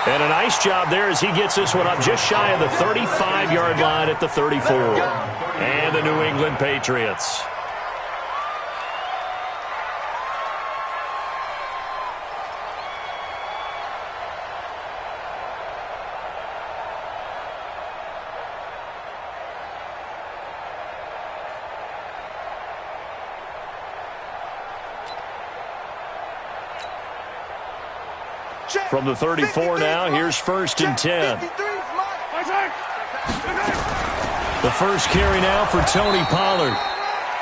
And a nice job there as he gets this one up just shy of the 35-yard line at the 34. And the New England Patriots. From the 34 now, here's 1st and 10. The first carry now for Tony Pollard.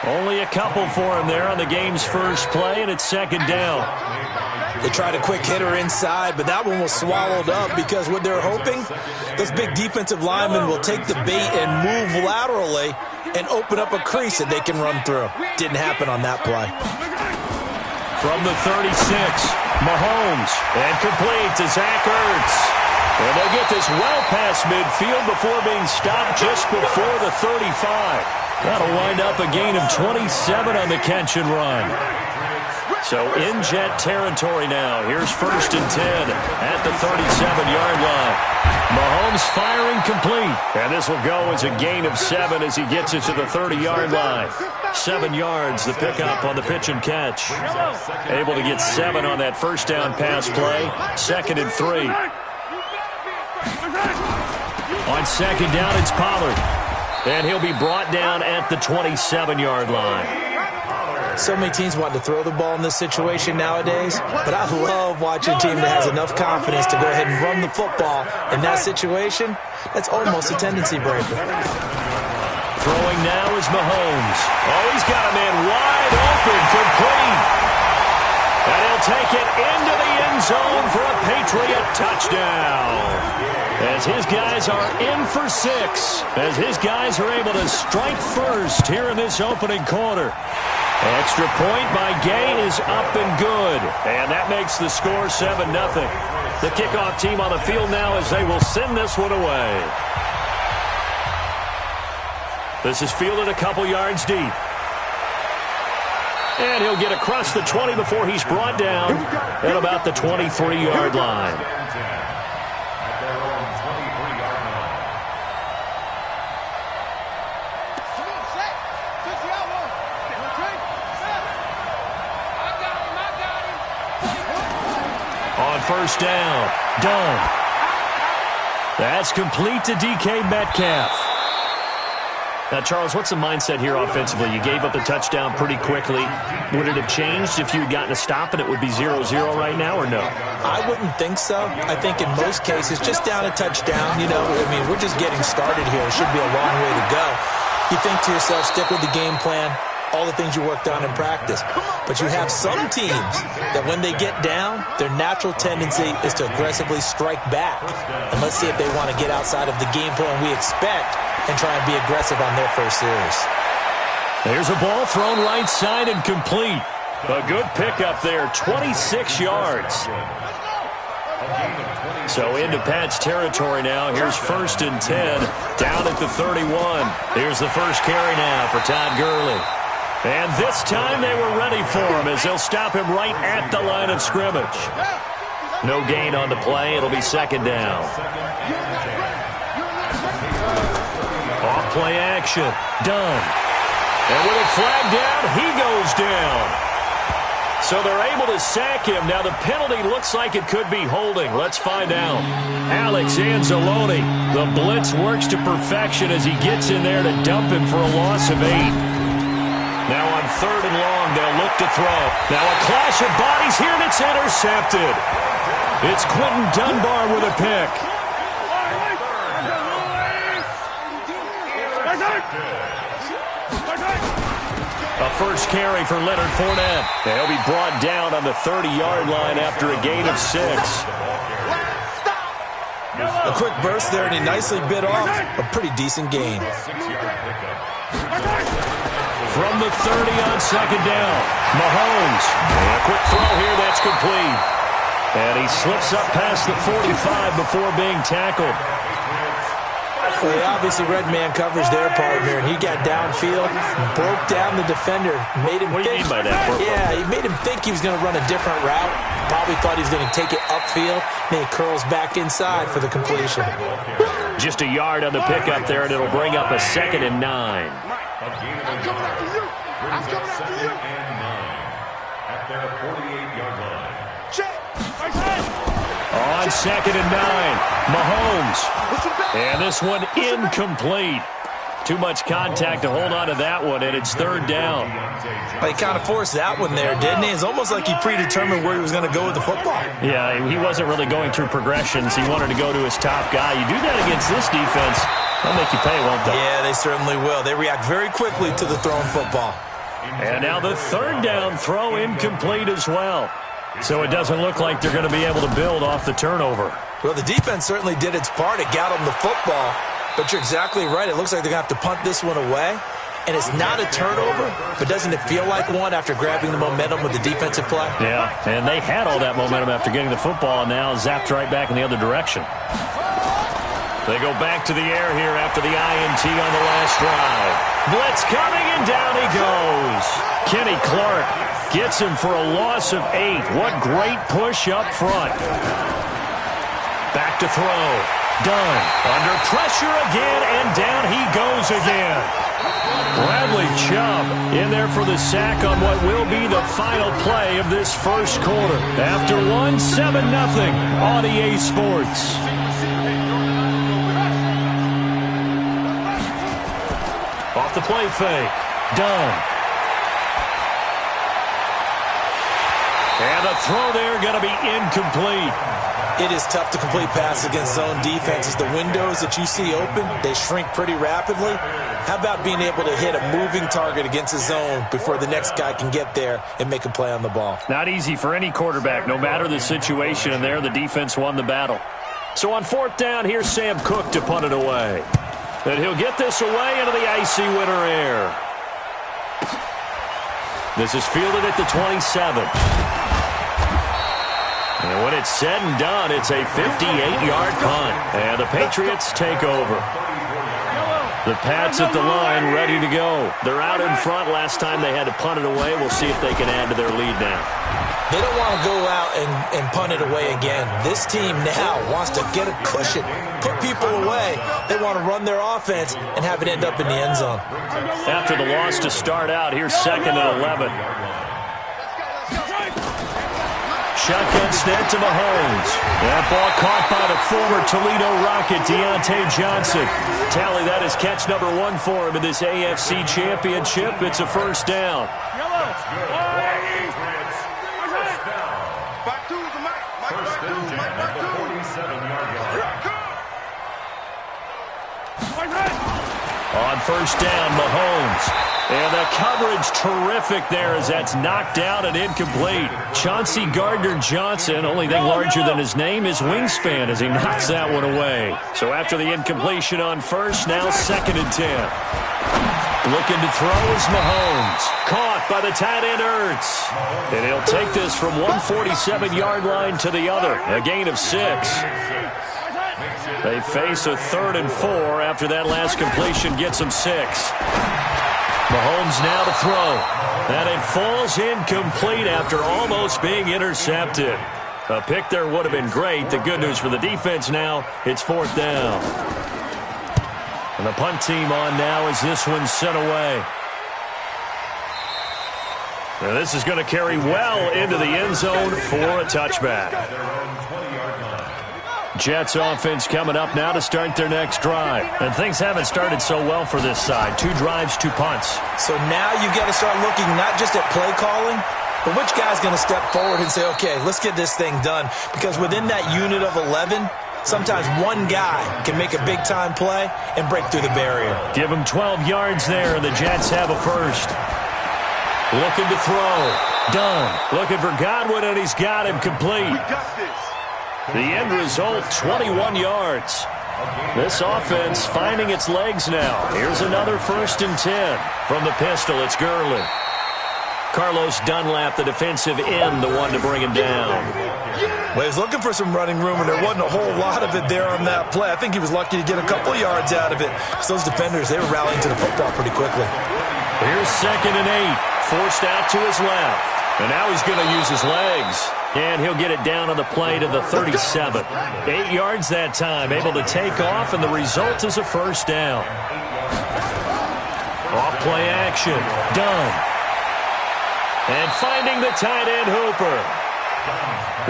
Only a couple for him there on the game's first play, and it's 2nd down. They tried a quick hitter inside, but that one was swallowed up because what they're hoping, those big defensive linemen will take the bait and move laterally and open up a crease that they can run through. Didn't happen on that play. From the 36, Mahomes, and complete to Zach Ertz. And they'll get this well past midfield before being stopped just before the 35. That'll wind up a gain of 27 on the catch and run. So in jet territory now. Here's 1st and 10 at the 37-yard line. Mahomes firing complete. And this will go as a gain of 7 as he gets it to the 30-yard line. 7 yards, the pickup on the pitch and catch. Able to get 7 on that first down pass play. 2nd and 3. On 2nd down, it's Pollard. And he'll be brought down at the 27-yard line. So many teams want to throw the ball in this situation nowadays, but I love watching a team that has enough confidence to go ahead and run the football. In that situation, that's almost a tendency breaker. Throwing now is Mahomes. Oh, he's got a man wide open, complete. And he'll take it into the end zone for a Patriot touchdown. As his guys are in for 6. As his guys are able to strike first here in this opening quarter. Extra point by Gay is up and good. And that makes the score 7-0. The kickoff team on the field now as they will send this one away. This is fielded a couple yards deep. And he'll get across the 20 before he's brought down at about the 23-yard line. On 1st down, done. That's complete to DK Metcalf. Now, Charles, what's the mindset here offensively? You gave up the touchdown pretty quickly. Would it have changed if you had gotten a stop and it would be 0-0 right now, or no? I wouldn't think so. I think in most cases, just down a touchdown, we're just getting started here. It should be a long way to go. You think to yourself, stick with the game plan, all the things you worked on in practice. But you have some teams that when they get down, their natural tendency is to aggressively strike back. And let's see if they want to get outside of the game plan we expect and try and be aggressive on their first series. There's a ball thrown right side and complete. A good pickup there, 26 yards. So into Pat's territory now. Here's 1st and 10 down at the 31. Here's the first carry now for Todd Gurley. And this time they were ready for him as they'll stop him right at the line of scrimmage. No gain on the play. It'll be 2nd down. Off play action. Done. And with a flag down, he goes down. So they're able to sack him. Now the penalty looks like it could be holding. Let's find out. Alex Anzalone. The blitz works to perfection as he gets in there to dump him for a loss of 8. Now on 3rd and long, they'll look to throw. Now a clash of bodies here, and it's intercepted. It's Quentin Dunbar with a pick. A first carry for Leonard Fournette. He'll be brought down on the 30-yard line after a gain of 6. A quick burst there, and he nicely bit off a pretty decent gain. From the 30 on 2nd down, Mahomes. And a quick throw here, that's complete. And he slips up past the 45 before being tackled. Well, he obviously read man coverage their partner, and he got downfield, broke down the defender, made him What do you mean by that? Yeah, he made him think he was going to run a different route. Probably thought he was going to take it upfield, and it curls back inside for the completion. Just a yard on the pickup there, and it'll bring up a 2nd and 9. On 2nd and 9, Mahomes. And this one incomplete. Too much contact to hold on to that one, and it's 3rd down. He kind of forced that one there, didn't he? It's almost like he predetermined where he was going to go with the football. Yeah, he wasn't really going through progressions. He wanted to go to his top guy. You do that against this defense, they'll make you pay, won't they? Yeah, they certainly will. They react very quickly to the thrown football. And now the 3rd down throw incomplete as well. So it doesn't look like they're going to be able to build off the turnover. Well, the defense certainly did its part. It got them the football. But you're exactly right. It looks like they're going to have to punt this one away. And it's not a turnover, but doesn't it feel like one after grabbing the momentum with the defensive play? Yeah, and they had all that momentum after getting the football, and now zapped right back in the other direction. They go back to the air here after the INT on the last drive. Blitz coming, and down he goes. Kenny Clark gets him for a loss of 8. What great push up front. Back to throw. Done. Under pressure again, and down he goes again. Bradley Chubb in there for the sack on what will be the final play of this first quarter. After 7-0 on EA Sports. Off the play fake. Done. And the throw there going to be incomplete. It is tough to complete passes against zone defenses. The windows that you see open, they shrink pretty rapidly. How about being able to hit a moving target against a zone before the next guy can get there and make a play on the ball? Not easy for any quarterback, no matter the situation, and there the defense won the battle. So on 4th down, here's Sam Cook to punt it away. And he'll get this away into the icy winter air. This is fielded at the 27. And when it's said and done, it's a 58-yard punt. And the Patriots take over. The Pats at the line, ready to go. They're out in front. Last time they had to punt it away. We'll see if they can add to their lead now. They don't want to go out and punt it away again. This team now wants to get a cushion, put people away. They want to run their offense and have it end up in the end zone. After the loss to start out, here's 2nd and 11. Shotgun snap to Mahomes. That ball caught by the former Toledo Rocket, Deontay Johnson. Tally, that is catch number 1 for him in this AFC Championship. It's a 1st down. On 1st down, Mahomes. And the coverage terrific there as that's knocked out and incomplete. Chauncey Gardner-Johnson, only thing larger than his name is wingspan as he knocks that one away. So after the incompletion on 1st, now 2nd and 10. Looking to throw is Mahomes. Caught by the tight end Ertz. And he'll take this from 147-yard line to the other. A gain of 6. They face a 3rd and 4 after that last completion gets them 6. Mahomes now to throw. And it falls incomplete after almost being intercepted. A pick there would have been great. The good news for the defense now, it's 4th down. And the punt team on now as this one's sent away. Now this is going to carry well into the end zone for a touchback. Jets offense coming up now to start their next drive. And things haven't started so well for this side. 2 drives, 2 punts. So now you got to start looking not just at play calling, but which guy's going to step forward and say, okay, let's get this thing done. Because within that unit of 11, sometimes one guy can make a big-time play and break through the barrier. Give him 12 yards there, and the Jets have a 1st. Looking to throw. Done. Looking for Godwin, and he's got him complete. The end result, 21 yards. This offense finding its legs now. Here's another 1st and 10. From the pistol, it's Gurley. Carlos Dunlap, the defensive end, the one to bring him down. Well, he was looking for some running room, and there wasn't a whole lot of it there on that play. I think he was lucky to get a couple of yards out of it. So those defenders, they were rallying to the football pretty quickly. Here's 2nd and 8. Forced out to his left. And now he's going to use his legs. And he'll get it down on the play to the 37. 8 yards that time, able to take off, and the result is a first down. Off play action, done. And finding the tight end Hooper.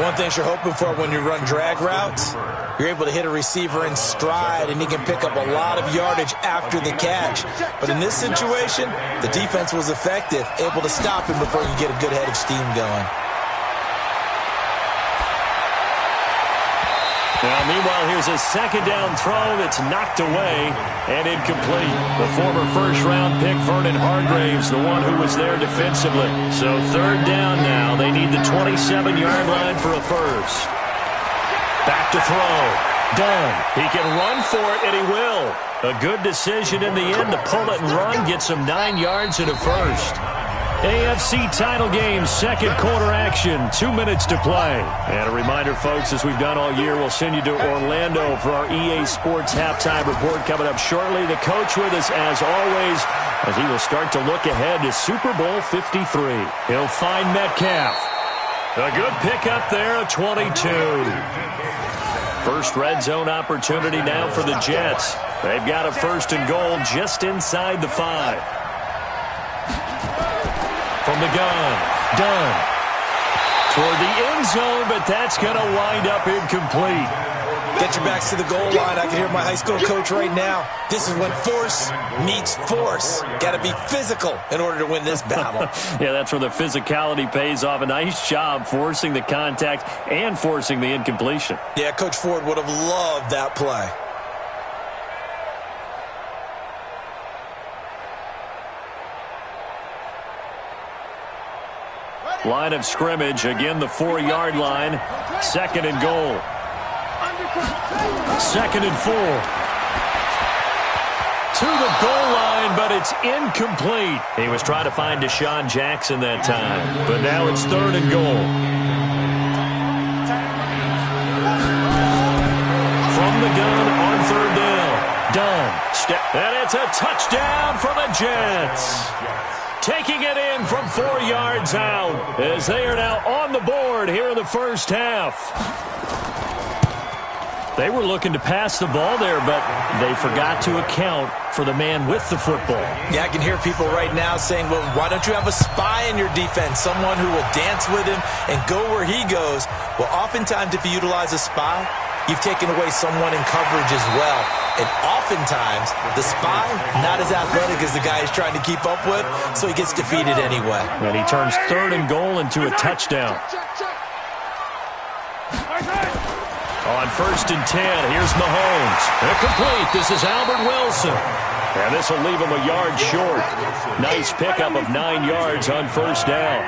One thing you're hoping for when you run drag routes, you're able to hit a receiver in stride, and he can pick up a lot of yardage after the catch. But in this situation, the defense was effective, able to stop him before you get a good head of steam going. Now, meanwhile, here's a second down throw that's knocked away and incomplete. The former first-round pick, Vernon Hargraves, the one who was there defensively. So third down now. They need the 27-yard line for a first. Back to throw. Done. He can run for it, and he will. A good decision in the end to pull it and run. Gets him 9 yards and a first. AFC title game, second quarter action, 2 minutes to play. And a reminder, folks, as we've done all year, we'll send you to Orlando for our EA Sports halftime report coming up shortly. The coach with us, as always, as he will start to look ahead to Super Bowl 53. He'll find Metcalf. A good pickup there, a 22. First red zone opportunity now for the Jets. They've got a first and goal just inside the 5. From the gun, done. Toward the end zone, but that's going to wind up incomplete. Get your backs to the goal line. I can hear my high school coach right now. This is when force meets force. Got to be physical in order to win this battle. Yeah, that's where the physicality pays off. A nice job forcing the contact and forcing the incompletion. Yeah, Coach Ford would have loved that play. Line of scrimmage, again the 4-yard line. Second and goal. Second and 4. To the goal line, but it's incomplete. He was trying to find Deshaun Jackson that time, but now it's third and goal. From the gun on third down. Done. And it's a touchdown for the Jets. Taking it in from 4 yards out as they are now on the board here in the first half. They were looking to pass the ball there, but they forgot to account for the man with the football. Yeah, I can hear people right now saying, well, why don't you have a spy in your defense, someone who will dance with him and go where he goes? Well, oftentimes if you utilize a spy, you've taken away someone in coverage as well. And oftentimes, the spy, not as athletic as the guy he's trying to keep up with, so he gets defeated anyway. And he turns third and goal into a touchdown. On first and 10, here's Mahomes. Incomplete. This is Albert Wilson. And this will leave him a yard short. Nice pickup of 9 yards on first down.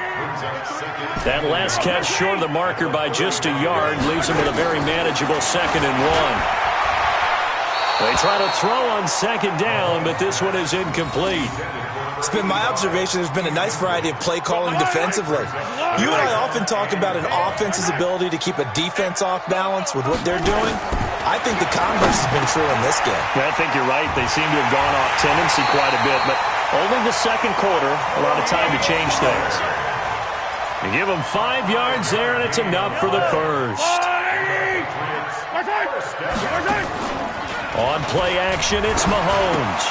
That last catch short of the marker by just a yard leaves him with a very manageable second and 1. They try to throw on second down, but this one is incomplete. It's been my observation there's been a nice variety of play calling defensively. You and I often talk about an offense's ability to keep a defense off balance with what they're doing. I think the converse has been true in this game. I think you're right. They seem to have gone off tendency quite a bit, but only the second quarter, a lot of time to change things. You give them 5 yards there, and it's enough for the first. On play action, it's Mahomes.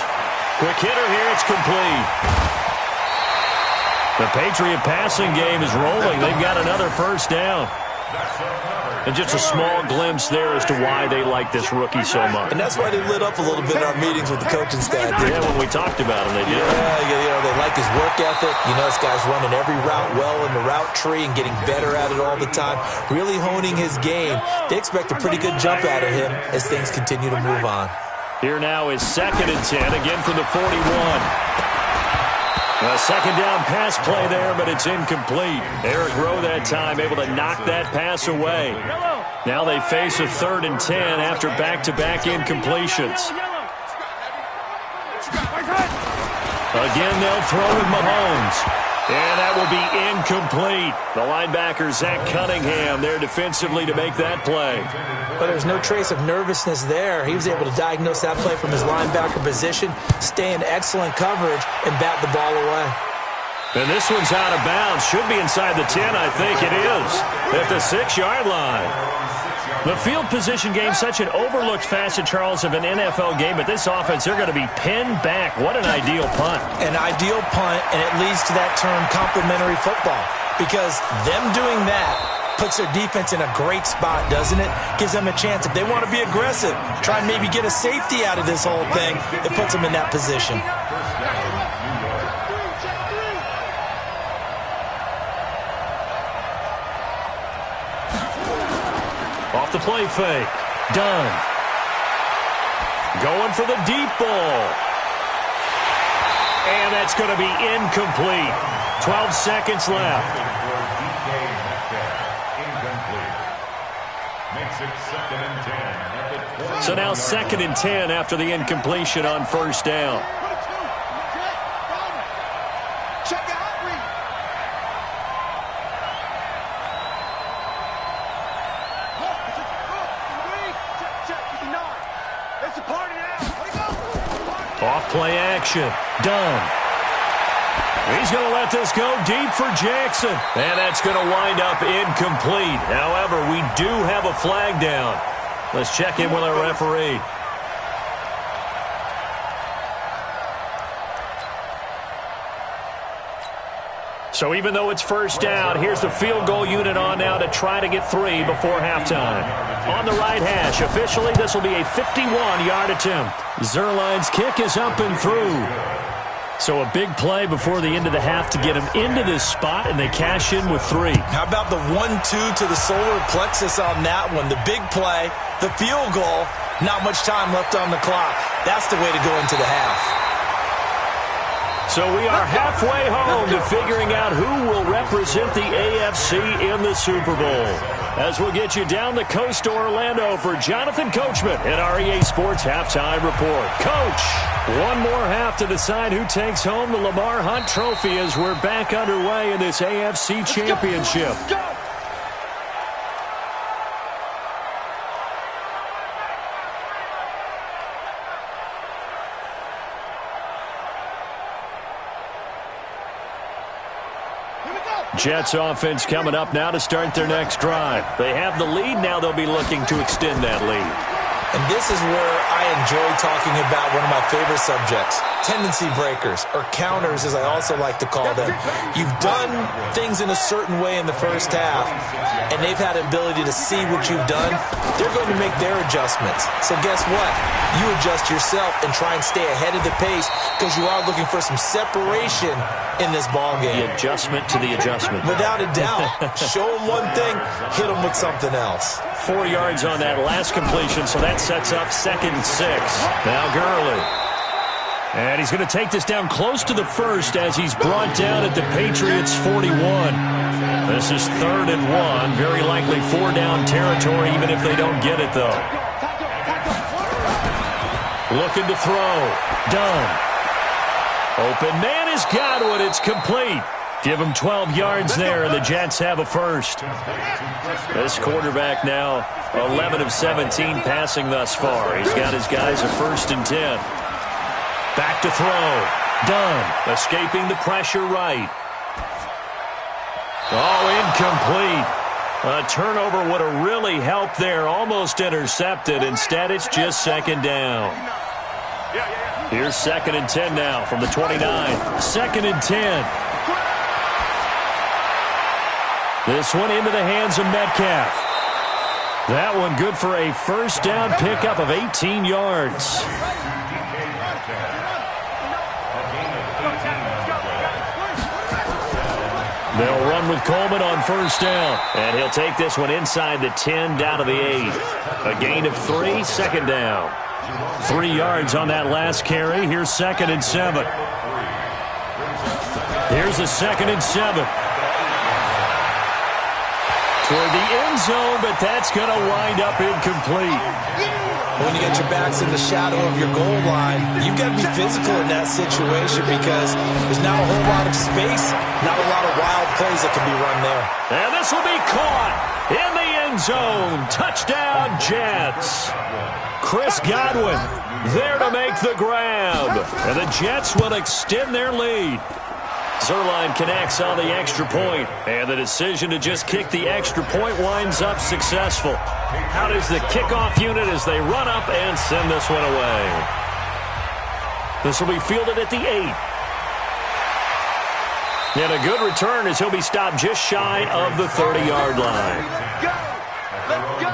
Quick hitter here, it's complete. The Patriot passing game is rolling. They've got another first down. And just a small glimpse there as to why they like this rookie so much. And that's why they lit up a little bit in our meetings with the coaching staff. Yeah, when we talked about him, they did. Yeah, they like his work ethic. You know, this guy's running every route well in the route tree and getting better at it all the time, really honing his game. They expect a pretty good jump out of him as things continue to move on. Here now is second and 10, again from the 41. A second down pass play there, but it's incomplete. Eric Rowe that time able to knock that pass away. Now they face a third and 10 after back-to-back incompletions. Again, they'll throw with Mahomes. And that will be incomplete. The linebacker, Zach Cunningham, there defensively to make that play. But there's no trace of nervousness there. He was able to diagnose that play from his linebacker position, stay in excellent coverage, and bat the ball away. And this one's out of bounds. Should be inside the 10, I think it is, at the 6-yard line. The field position game, such an overlooked facet, Charles, of an NFL game, but this offense, they're going to be pinned back. What an ideal punt. An ideal punt, and it leads to that term complementary football, because them doing that puts their defense in a great spot, doesn't it? Gives them a chance. If they want to be aggressive, try and maybe get a safety out of this whole thing, it puts them in that position. Off the play fake. Done. Going for the deep ball. And that's going to be incomplete. 12 seconds left. So now 2nd and 10 after the incompletion on first down. Off play action. Done. He's going to let this go deep for Jackson. And that's going to wind up incomplete. However, we do have a flag down. Let's check in with our referee. So even though it's first down, here's the field goal unit on now to try to get 3 before halftime. On the right hash, officially, this will be a 51-yard attempt. Zerline's kick is up and through. So a big play before the end of the half to get him into this spot, and they cash in with 3. How about the 1-2 to the solar plexus on that one? The big play, the field goal, not much time left on the clock. That's the way to go into the half. So we are halfway home to figuring out who will represent the AFC in the Super Bowl. As we'll get you down the coast to Orlando for Jonathan Coachman at our EA Sports Halftime Report. Coach, one more half to decide who takes home the Lamar Hunt Trophy as we're back underway in this AFC Championship. Let's go. Jets offense coming up now to start their next drive. They have the lead. Now they'll be looking to extend that lead. And this is where I enjoy talking about one of my favorite subjects, tendency breakers, or counters as I also like to call them. You've done things in a certain way in the first half, and they've had the ability to see what you've done. They're going to make their adjustments. So guess what? You adjust yourself and try and stay ahead of the pace because you are looking for some separation in this ballgame. The adjustment to the adjustment. Without a doubt. Show them one thing, hit them with something else. 4 yards on that last completion, so that sets up 2nd and 6. Now Gurley. And he's going to take this down close to the first as he's brought down at the Patriots' 41. This is 3rd and 1. Very likely 4-down territory, even if they don't get it, though. Looking to throw. Done. Open man is Godwin. It's complete. Give him 12 yards there, and the Jets have a first. This quarterback now 11 of 17 passing thus far. He's got his guys a 1st and 10. Back to throw. Done. Escaping the pressure right. Oh, incomplete. A turnover would have really helped there. Almost intercepted. Instead, it's just 2nd down. Here's 2nd and 10 now from the 29. 2nd and 10. This one into the hands of Metcalf. That one good for a 1st down pickup of 18 yards. They'll run with Coleman on 1st down. And he'll take this one inside the 10 down to the 8. A gain of 3, 2nd down. 3 yards on that last carry. Here's 2nd and 7. Here's the 2nd and 7. Toward the end zone, but that's going to wind up incomplete. When you get your backs in the shadow of your goal line, you've got to be physical in that situation because there's not a whole lot of space, not a lot of wild plays that can be run there. And this will be caught in the end zone. Touchdown, Jets. Chris Godwin there to make the grab. And the Jets will extend their lead. Zerline connects on the extra point, and the decision to just kick the extra point winds up successful. Out is the kickoff unit as they run up and send this one away. This will be fielded at the 8. And a good return as he'll be stopped just shy of the 30-yard line. Let's go!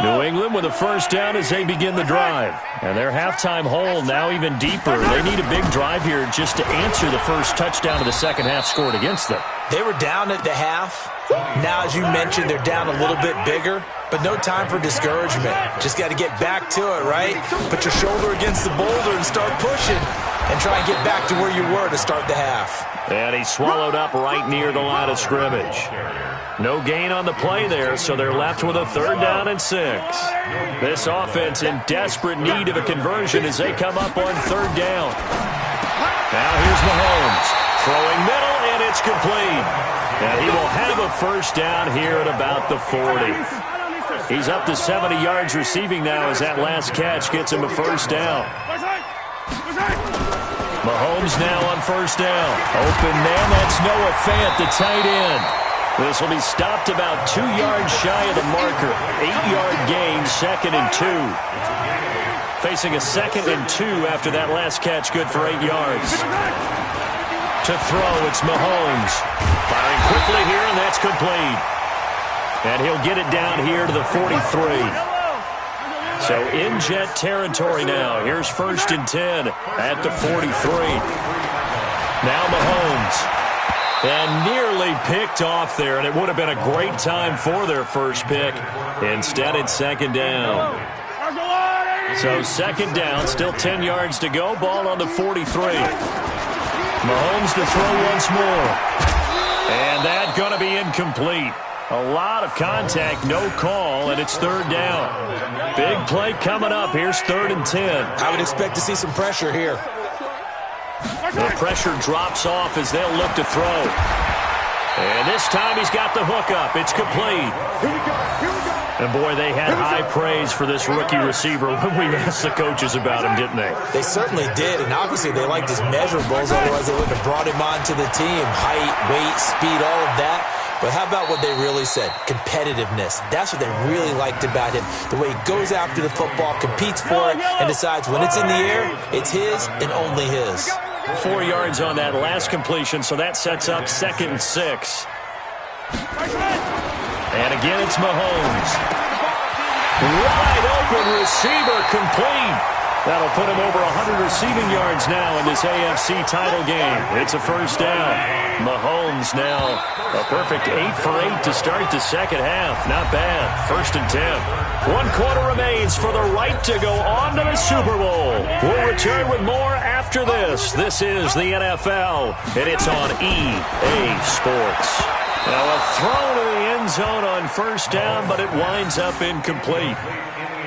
New England with a first down as they begin the drive. And their halftime hole now even deeper. They need a big drive here just to answer the first touchdown of the second half scored against them. They were down at the half. Now, as you mentioned, they're down a little bit bigger, but no time for discouragement. Just got to get back to it, right? Put your shoulder against the boulder and start pushing and try and get back to where you were to start the half. And he swallowed up right near the line of scrimmage. No gain on the play there, so they're left with a 3rd down and 6. This offense in desperate need of a conversion as they come up on 3rd down. Now here's Mahomes. Throwing middle, and it's complete. And he will have a first down here at about the 40. He's up to 70 yards receiving now as that last catch gets him a first down. Mahomes now on first down. Open man, that's Noah Fant, the tight end. This will be stopped about 2 yards shy of the marker. 8-yard gain, 2nd and 2. Facing a 2nd and 2 after that last catch, good for 8 yards. To throw, it's Mahomes. Firing quickly here, and that's complete. And he'll get it down here to the 43. So in jet territory now. Here's 1st and 10 at the 43. Now Mahomes. And nearly picked off there, and it would have been a great time for their first pick. Instead, it's 2nd down. So 2nd down, still 10 yards to go. Ball on the 43. Mahomes to throw once more. And that's going to be incomplete. A lot of contact, no call, and it's 3rd down. Big play coming up. Here's 3rd and 10. I would expect to see some pressure here. The pressure drops off as they'll look to throw. And this time he's got the hook up. It's complete. And boy, they had high praise for this rookie receiver when we asked the coaches about him, didn't they? They certainly did, and obviously they liked his measurables, otherwise they wouldn't have brought him onto the team. Height, weight, speed, all of that. But how about what they really said? Competitiveness. That's what they really liked about him. The way he goes after the football, competes for it, and decides when it's in the air, it's his and only his. 4 yards on that last completion, so that sets up 2nd and 6. And again, it's Mahomes. Wide open receiver, complete. That'll put him over 100 receiving yards now in this AFC title game. It's a first down. Mahomes now a perfect 8 for 8 to start the second half. Not bad. 1st and 10. 1 quarter remains for the right to go on to the Super Bowl. We'll return with more after this. This is the NFL, and it's on EA Sports. Now a throw to the end zone on first down, but it winds up incomplete.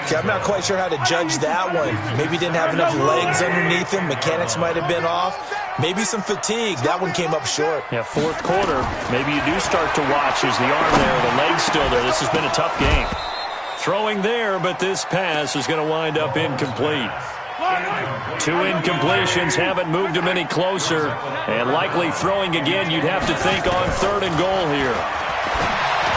Okay, I'm not quite sure how to judge that one. Maybe didn't have enough legs underneath him. Mechanics might have been off. Maybe some fatigue. That one came up short. Yeah, 4th quarter. Maybe you do start to watch. Is the arm there? The leg's still there. This has been a tough game. Throwing there, but this pass is going to wind up incomplete. 2 incompletions haven't moved him any closer. And likely throwing again, you'd have to think on 3rd and goal here.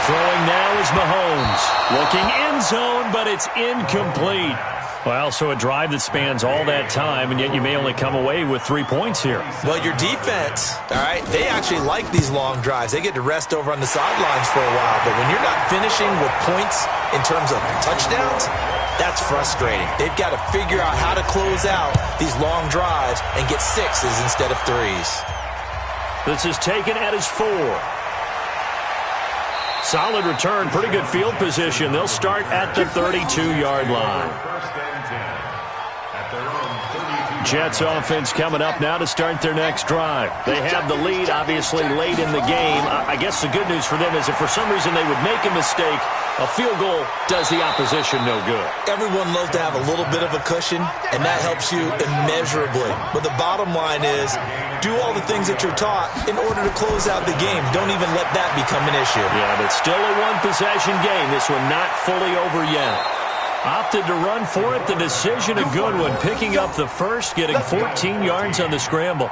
Throwing now is Mahomes. Looking end zone, but it's incomplete. Well, so a drive that spans all that time, and yet you may only come away with 3 points here. Well, your defense, all right, they actually like these long drives. They get to rest over on the sidelines for a while. But when you're not finishing with points in terms of touchdowns, that's frustrating. They've got to figure out how to close out these long drives and get 6s instead of 3s. This is taken at his 4. Solid return, pretty good field position. They'll start at the 32-yard line. Jets offense coming up now to start their next drive. They have the lead, obviously, late in the game. I guess the good news for them is if for some reason they would make a mistake, a field goal does the opposition no good. Everyone loves to have a little bit of a cushion, and that helps you immeasurably. But the bottom line is, do all the things that you're taught in order to close out the game. Don't even let that become an issue. Yeah, but still a one-possession game. This one not fully over yet. Opted to run for it. The decision a good one. Picking up the first, getting 14 yards on the scramble.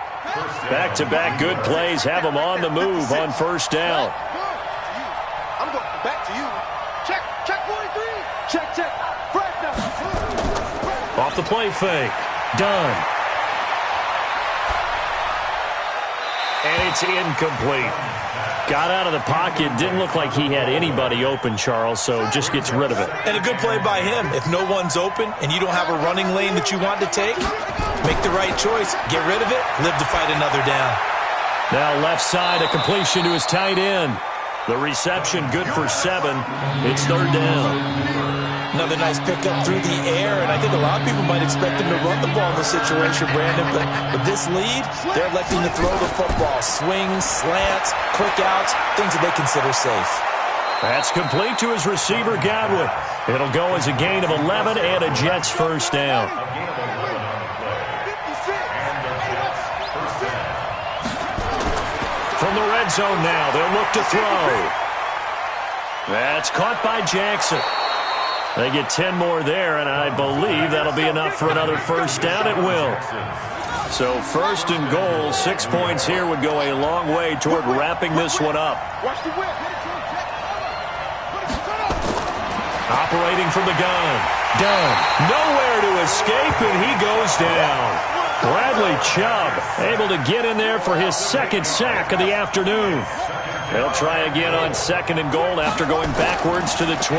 Back-to-back good plays have them on the move on first down. I'm going back to you. Check 43. Check. Fresh now. Off the play fake. Done. And it's incomplete. Got out of the pocket. Didn't look like he had anybody open, Charles, so just gets rid of it. And a good play by him. If no one's open and you don't have a running lane that you want to take, make the right choice. Get rid of it. Live to fight another down. Now left side, a completion to his tight end. The reception good for 7. It's third down. Another nice pickup through the air, and I think a lot of people might expect him to run the ball in this situation, Brandon, but with this lead, they're electing to throw the football. Swings, slants, quick outs, things that they consider safe. That's complete to his receiver, Godwin. It'll go as a gain of 11 and a Jets first down. From the red zone now, they'll look to throw. That's caught by Jackson. They get 10 more there, and I believe that'll be enough for another first down. It will. So first and goal, 6 points here would go a long way toward wrapping this one up. Operating from the gun. Done. Nowhere to escape, and he goes down. Bradley Chubb able to get in there for his second sack of the afternoon. They'll try again on second and goal after going backwards to the 12.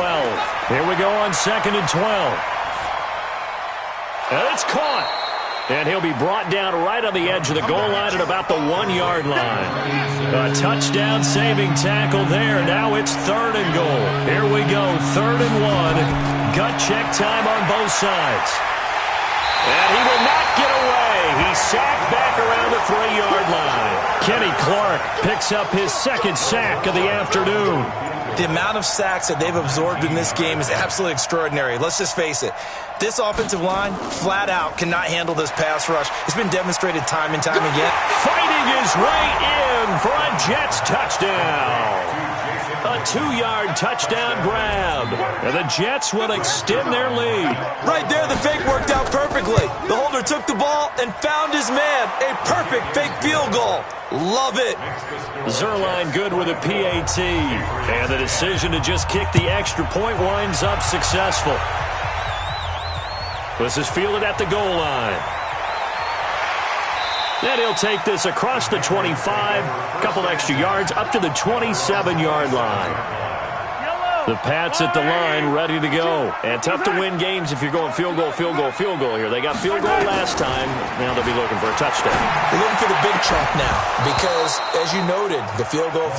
Here we go on second and 12. And it's caught. And he'll be brought down right on the edge of the goal line at about the 1-yard line. A touchdown saving tackle there. Now it's third and goal. Here we go, third and 1. Gut check time on both sides. And he will not get away. He's sacked back around the 3-yard line. Kenny Clark picks up his second sack of the afternoon. The amount of sacks that they've absorbed in this game is absolutely extraordinary. Let's just face it. This offensive line, flat out, cannot handle this pass rush. It's been demonstrated time and time again. Fighting his way in for a Jets touchdown. A 2-yard touchdown grab. And the Jets will extend their lead. Right there, the fake worked out perfectly. The holder took the ball and found his man. A perfect fake field goal. Love it. Zerline good with a PAT. And the decision to just kick the extra point winds up successful. This is fielded at the goal line. And he'll take this across the 25, a couple extra yards, up to the 27-yard line. The Pats at the line, ready to go. And tough to win games if you're going field goal here. They got field goal last time. Now they'll be looking for a touchdown. They're looking for the big chunk now because, as you noted, the field goal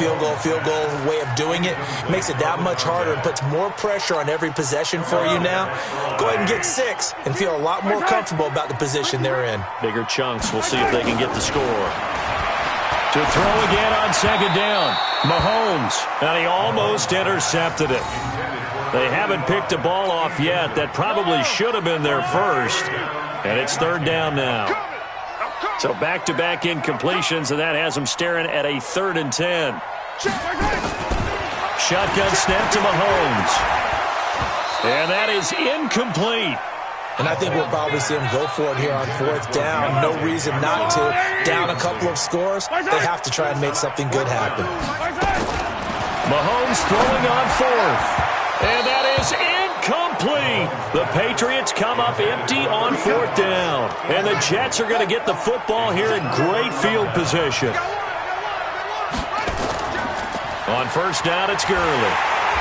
way of doing it makes it that much harder and puts more pressure on every possession for you now. Go ahead and get 6 and feel a lot more comfortable about the position they're in. Bigger chunks. We'll see if they can get the score. To throw again on second down. Mahomes, and he almost intercepted it. They haven't picked a ball off yet. That probably should have been their first. And it's third down now. So back-to-back incompletions, and that has them staring at a 3rd and 10. Shotgun snap to Mahomes. And that is incomplete. And I think we'll probably see them go for it here on 4th down. No reason not to. Down a couple of scores, they have to try and make something good happen. Mahomes throwing on 4th. And that is incomplete. The Patriots come up empty on 4th down. And the Jets are going to get the football here in great field position. On first down, it's Gurley.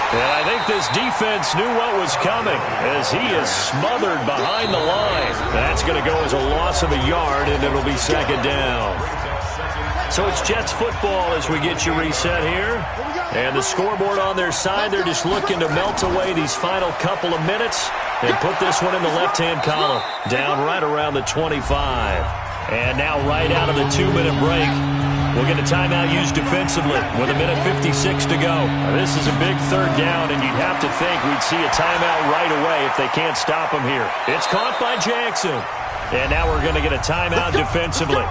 And I think this defense knew what was coming as he is smothered behind the line. That's going to go as a loss of a yard, and it'll be second down. So it's Jets football as we get you reset here. And the scoreboard on their side, they're just looking to melt away these final couple of minutes and put this one in the left-hand column. Down right around the 25. And now right out of the 2-minute break, we'll get a timeout used defensively with 1:56 to go. This is a big third down, and you'd have to think we'd see a timeout right away if they can't stop him here. It's caught by Jackson. And now we're going to get a timeout defensively.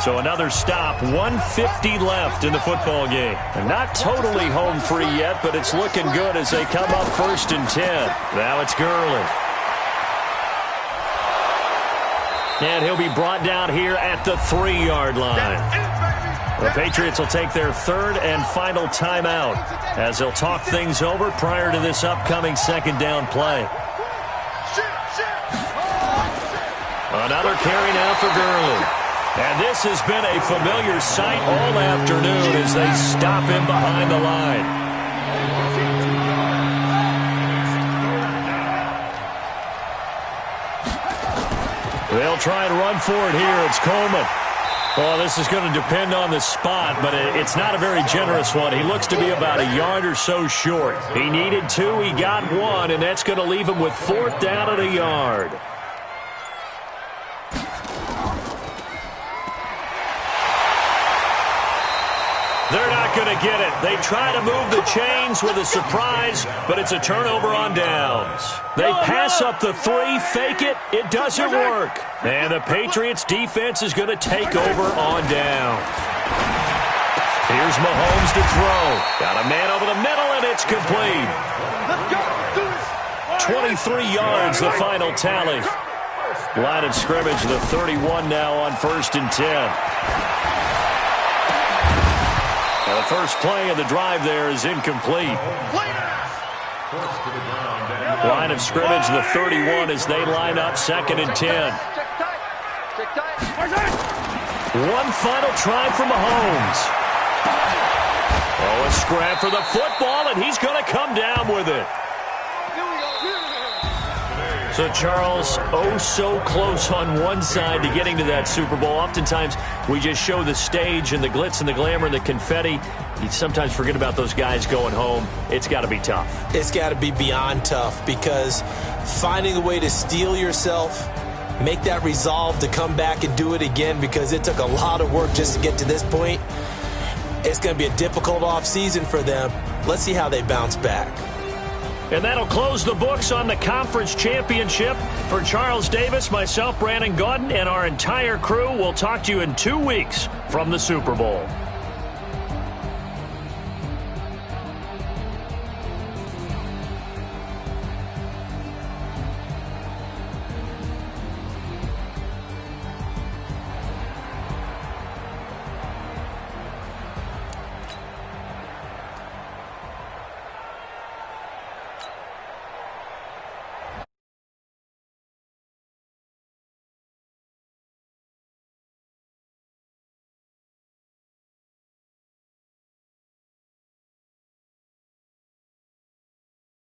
So another stop, 1:50 left in the football game. And not totally home free yet, but it's looking good as they come up 1st and 10. Now it's Gurley. And he'll be brought down here at the 3-yard line. The Patriots will take their third and final timeout as they'll talk things over prior to this upcoming second down play. Another carry now for Gurley. And this has been a familiar sight all afternoon as they stop him behind the line. They'll try and run for it here. It's Coleman. Well, this is going to depend on the spot, but it's not a very generous one. He looks to be about a yard or so short. He needed 2, he got 1, and that's going to leave him with 4th down at a yard. They're not going to get it. They try to move the chains with a surprise, but it's a turnover on downs. They pass up the 3, fake it. It doesn't work. And the Patriots defense is going to take over on downs. Here's Mahomes to throw. Got a man over the middle, and it's complete. 23 yards, the final tally. Line of scrimmage, the 31 now on 1st and 10. Now the first play of the drive there is incomplete. Line of scrimmage, the 31 as they line up 2nd and 10. One final try for Mahomes. Oh, a scrap for the football, and he's going to come down with it. So, Charles, oh so close on one side to getting to that Super Bowl. Oftentimes, we just show the stage and the glitz and the glamour and the confetti. You sometimes forget about those guys going home. It's got to be tough. It's got to be beyond tough because finding a way to steel yourself, make that resolve to come back and do it again because it took a lot of work just to get to this point. It's going to be a difficult offseason for them. Let's see how they bounce back. And that'll close the books on the conference championship. For Charles Davis, myself, Brandon Gaudin, and our entire crew, we'll talk to you in 2 weeks from the Super Bowl.